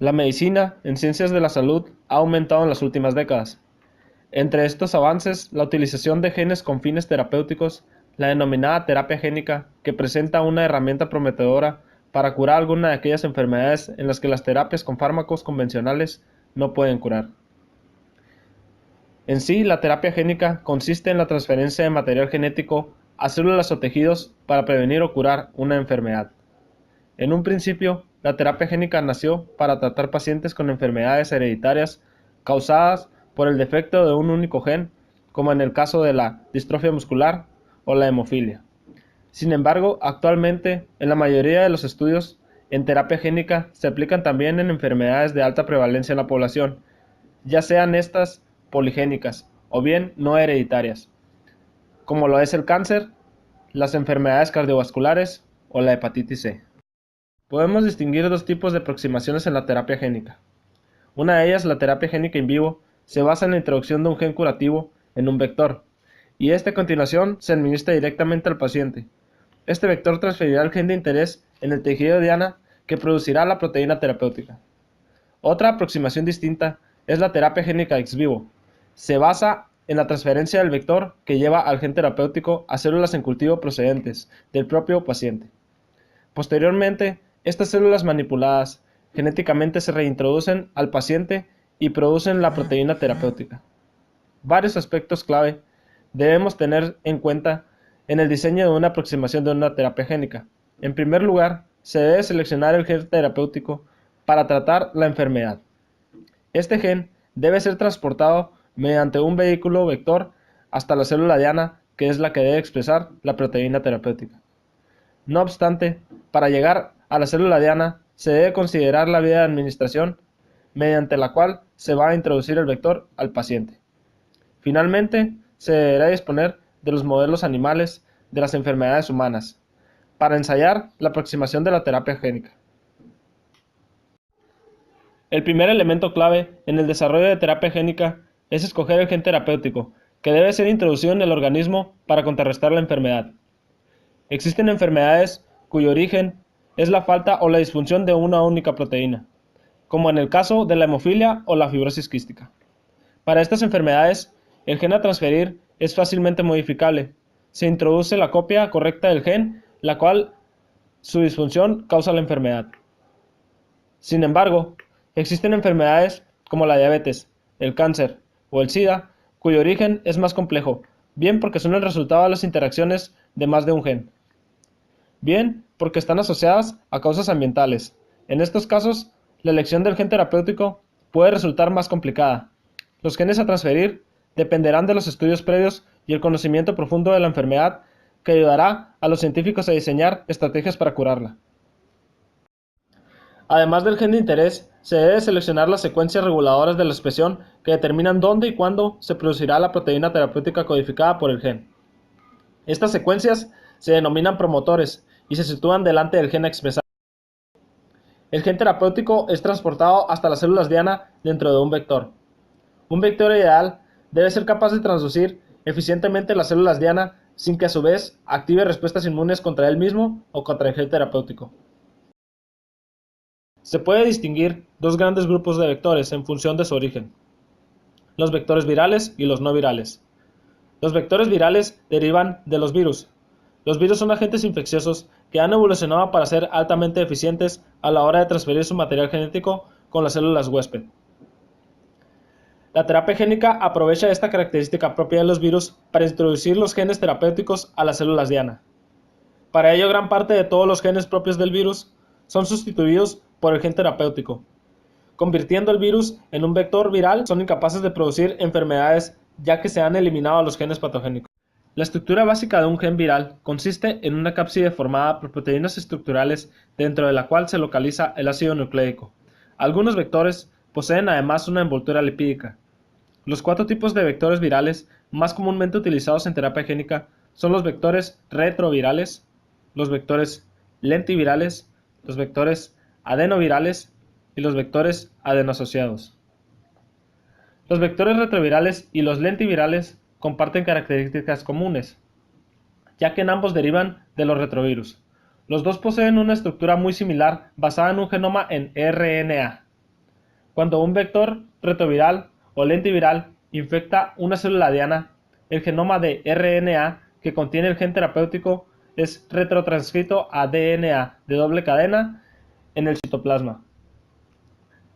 La medicina en ciencias de la salud ha aumentado en las últimas décadas. Entre estos avances, la utilización de genes con fines terapéuticos, la denominada terapia génica, que presenta una herramienta prometedora para curar alguna de aquellas enfermedades en las que las terapias con fármacos convencionales no pueden curar. En sí, la terapia génica consiste en la transferencia de material genético a células o tejidos para prevenir o curar una enfermedad. En un principio, la terapia génica nació para tratar pacientes con enfermedades hereditarias causadas por el defecto de un único gen, como en el caso de la distrofia muscular o la hemofilia. Sin embargo, actualmente, en la mayoría de los estudios en terapia génica se aplican también en enfermedades de alta prevalencia en la población, ya sean estas poligénicas o bien no hereditarias, como lo es el cáncer, las enfermedades cardiovasculares o la hepatitis C. Podemos distinguir dos tipos de aproximaciones en la terapia génica. Una de ellas, la terapia génica in vivo, se basa en la introducción de un gen curativo en un vector, y este a continuación se administra directamente al paciente. Este vector transferirá el gen de interés en el tejido diana que producirá la proteína terapéutica. Otra aproximación distinta es la terapia génica ex vivo. Se basa en la transferencia del vector que lleva al gen terapéutico a células en cultivo procedentes del propio paciente. Posteriormente, estas células manipuladas genéticamente se reintroducen al paciente y producen la proteína terapéutica. Varios aspectos clave debemos tener en cuenta en el diseño de una aproximación de una terapia génica. En primer lugar, se debe seleccionar el gen terapéutico para tratar la enfermedad. Este gen debe ser transportado mediante un vehículo vector hasta la célula diana, que es la que debe expresar la proteína terapéutica. No obstante, para llegar a la célula diana, se debe considerar la vía de administración mediante la cual se va a introducir el vector al paciente. Finalmente, se deberá disponer de los modelos animales de las enfermedades humanas para ensayar la aproximación de la terapia génica. El primer elemento clave en el desarrollo de terapia génica es escoger el gen terapéutico, que debe ser introducido en el organismo para contrarrestar la enfermedad. Existen enfermedades cuyo origen es la falta o la disfunción de una única proteína, como en el caso de la hemofilia o la fibrosis quística. Para estas enfermedades, el gen a transferir es fácilmente modificable. Se introduce la copia correcta del gen, la cual su disfunción causa la enfermedad. Sin embargo, existen enfermedades como la diabetes, el cáncer o el SIDA, cuyo origen es más complejo, bien porque son el resultado de las interacciones de más de un gen, bien porque están asociadas a causas ambientales. En estos casos, la elección del gen terapéutico puede resultar más complicada. Los genes a transferir dependerán de los estudios previos y el conocimiento profundo de la enfermedad que ayudará a los científicos a diseñar estrategias para curarla. Además del gen de interés, se debe seleccionar las secuencias reguladoras de la expresión que determinan dónde y cuándo se producirá la proteína terapéutica codificada por el gen. Estas secuencias se denominan promotores y se sitúan delante del gen a expresar. El gen terapéutico es transportado hasta las células diana dentro de un vector. Un vector ideal debe ser capaz de transducir eficientemente las células diana sin que a su vez active respuestas inmunes contra él mismo o contra el gen terapéutico. Se puede distinguir dos grandes grupos de vectores en función de su origen: los vectores virales y los no virales. Los vectores virales derivan de los virus. Los virus son agentes infecciosos que han evolucionado para ser altamente eficientes a la hora de transferir su material genético con las células huésped. La terapia génica aprovecha esta característica propia de los virus para introducir los genes terapéuticos a las células diana. Para ello, gran parte de todos los genes propios del virus son sustituidos por el gen terapéutico, convirtiendo el virus en un vector viral. Son incapaces de producir enfermedades ya que se han eliminado los genes patogénicos. La estructura básica de un gen viral consiste en una cápside formada por proteínas estructurales dentro de la cual se localiza el ácido nucleico. Algunos vectores poseen además una envoltura lipídica. Los cuatro tipos de vectores virales más comúnmente utilizados en terapia génica son los vectores retrovirales, los vectores lentivirales, los vectores adenovirales y los vectores adenosociados. Los vectores retrovirales y los lentivirales comparten características comunes, ya que en ambos derivan de los retrovirus. Los dos poseen una estructura muy similar basada en un genoma en RNA. Cuando un vector retroviral o lentiviral infecta una célula diana, el genoma de RNA que contiene el gen terapéutico es retrotranscrito a DNA de doble cadena en el citoplasma,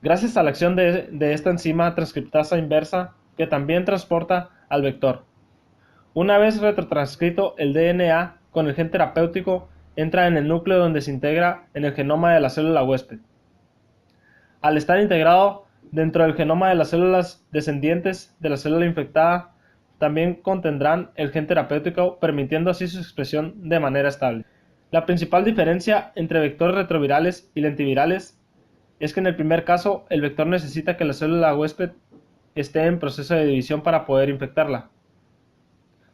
gracias a la acción de esta enzima transcriptasa inversa que también transporta al vector. Una vez retrotranscrito el DNA con el gen terapéutico, entra en el núcleo donde se integra en el genoma de la célula huésped. Al estar integrado dentro del genoma de las células descendientes de la célula infectada, también contendrán el gen terapéutico, permitiendo así su expresión de manera estable. La principal diferencia entre vectores retrovirales y lentivirales es que en el primer caso el vector necesita que la célula huésped esté en proceso de división para poder infectarla.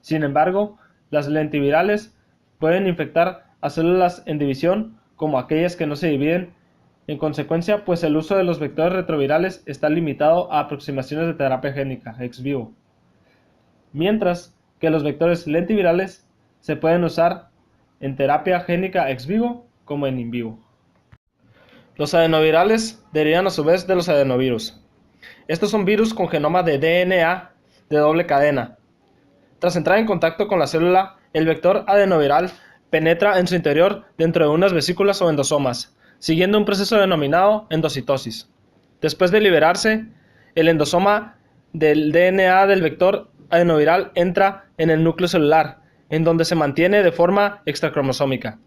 Sin embargo, las lentivirales pueden infectar a células en división como aquellas que no se dividen. En consecuencia, pues el uso de los vectores retrovirales está limitado a aproximaciones de terapia génica ex vivo, mientras que los vectores lentivirales se pueden usar en terapia génica ex vivo como en in vivo. Los adenovirales derivan a su vez de los adenovirus. Estos son virus con genoma de DNA de doble cadena. Tras entrar en contacto con la célula, el vector adenoviral penetra en su interior dentro de unas vesículas o endosomas, siguiendo un proceso denominado endocitosis. Después de liberarse, el endosoma del DNA del vector adenoviral entra en el núcleo celular, en donde se mantiene de forma extracromosómica.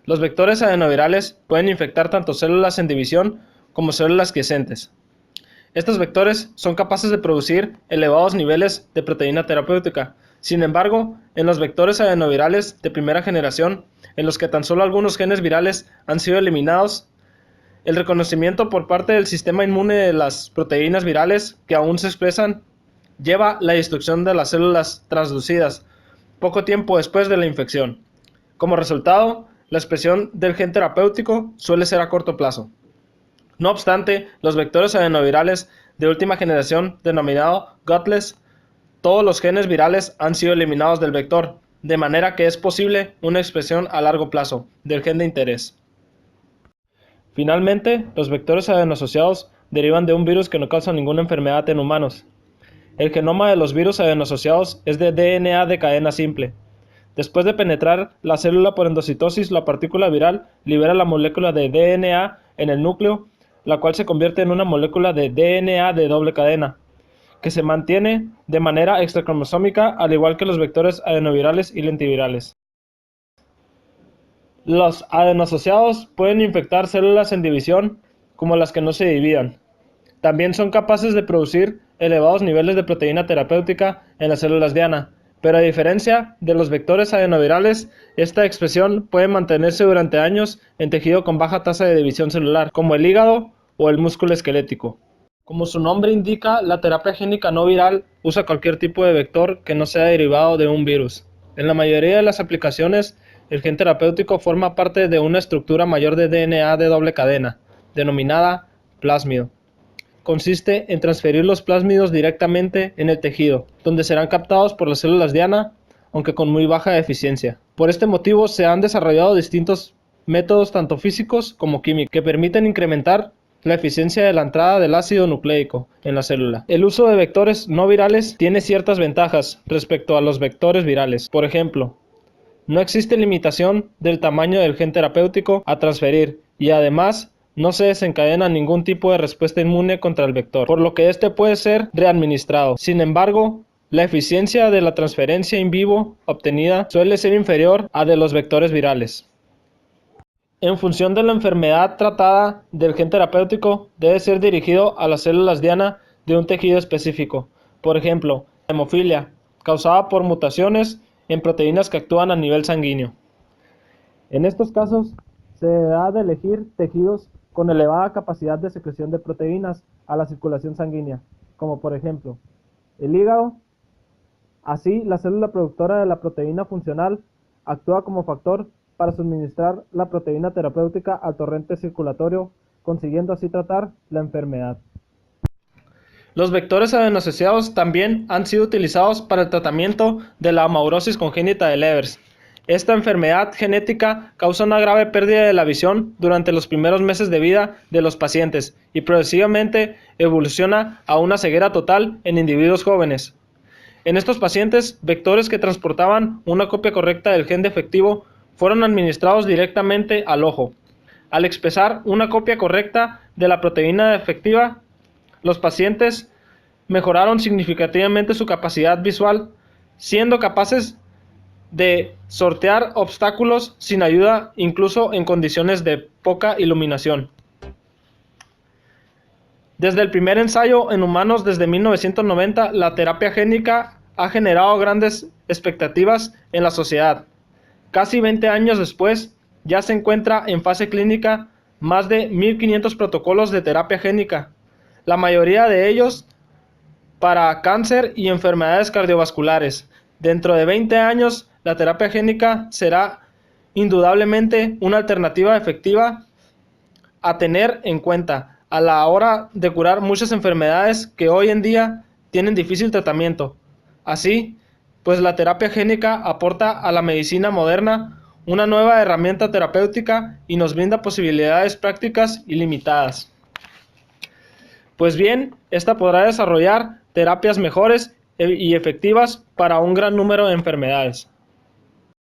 Los vectores adenovirales pueden infectar tanto células en división como células quiescentes. Estos vectores son capaces de producir elevados niveles de proteína terapéutica. Sin embargo, en los vectores adenovirales de primera generación, en los que tan solo algunos genes virales han sido eliminados, el reconocimiento por parte del sistema inmune de las proteínas virales que aún se expresan lleva a la destrucción de las células transducidas poco tiempo después de la infección. Como resultado, la expresión del gen terapéutico suele ser a corto plazo. No obstante, los vectores adenovirales de última generación, denominado gutless, todos los genes virales han sido eliminados del vector, de manera que es posible una expresión a largo plazo del gen de interés. Finalmente, los vectores adenosociados derivan de un virus que no causa ninguna enfermedad en humanos. El genoma de los virus adenosociados es de DNA de cadena simple. Después de penetrar la célula por endocitosis, la partícula viral libera la molécula de DNA en el núcleo, la cual se convierte en una molécula de DNA de doble cadena, que se mantiene de manera extracromosómica, al igual que los vectores adenovirales y lentivirales. Los adenosociados pueden infectar células en división, como las que no se dividan. También son capaces de producir elevados niveles de proteína terapéutica en las células diana, pero a diferencia de los vectores adenovirales, esta expresión puede mantenerse durante años en tejido con baja tasa de división celular, como el hígado o el músculo esquelético. Como su nombre indica, la terapia génica no viral usa cualquier tipo de vector que no sea derivado de un virus. En la mayoría de las aplicaciones, el gen terapéutico forma parte de una estructura mayor de DNA de doble cadena, denominada plásmido. Consiste en transferir los plásmidos directamente en el tejido, donde serán captados por las células diana, aunque con muy baja eficiencia. Por este motivo se han desarrollado distintos métodos tanto físicos como químicos que permiten incrementar la eficiencia de la entrada del ácido nucleico en la célula. El uso de vectores no virales tiene ciertas ventajas respecto a los vectores virales. Por ejemplo, no existe limitación del tamaño del gen terapéutico a transferir y además no se desencadena ningún tipo de respuesta inmune contra el vector, por lo que este puede ser readministrado. Sin embargo, la eficiencia de la transferencia in vivo obtenida suele ser inferior a de los vectores virales. En función de la enfermedad tratada del gen terapéutico, debe ser dirigido a las células diana de un tejido específico. Por ejemplo, la hemofilia, causada por mutaciones en proteínas que actúan a nivel sanguíneo. En estos casos, se ha de elegir tejidos con elevada capacidad de secreción de proteínas a la circulación sanguínea, como por ejemplo, el hígado. Así, la célula productora de la proteína funcional actúa como factor para suministrar la proteína terapéutica al torrente circulatorio, consiguiendo así tratar la enfermedad. Los vectores adenosociados también han sido utilizados para el tratamiento de la amaurosis congénita de Levers. Esta enfermedad genética causa una grave pérdida de la visión durante los primeros meses de vida de los pacientes y progresivamente evoluciona a una ceguera total en individuos jóvenes. En estos pacientes, vectores que transportaban una copia correcta del gen defectivo fueron administrados directamente al ojo. Al expresar una copia correcta de la proteína defectiva, los pacientes mejoraron significativamente su capacidad visual, siendo capaces de sortear obstáculos sin ayuda incluso en condiciones de poca iluminación. Desde el primer ensayo en humanos desde 1990, la terapia génica ha generado grandes expectativas en la sociedad. Casi 20 años después, ya se encuentra en fase clínica más de 1.500 protocolos de terapia génica, la mayoría de ellos para cáncer y enfermedades cardiovasculares. Dentro de 20 años, la terapia génica será indudablemente una alternativa efectiva a tener en cuenta a la hora de curar muchas enfermedades que hoy en día tienen difícil tratamiento. Así, pues la terapia génica aporta a la medicina moderna una nueva herramienta terapéutica y nos brinda posibilidades prácticas ilimitadas. Pues bien, esta podrá desarrollar terapias mejores y efectivas para un gran número de enfermedades.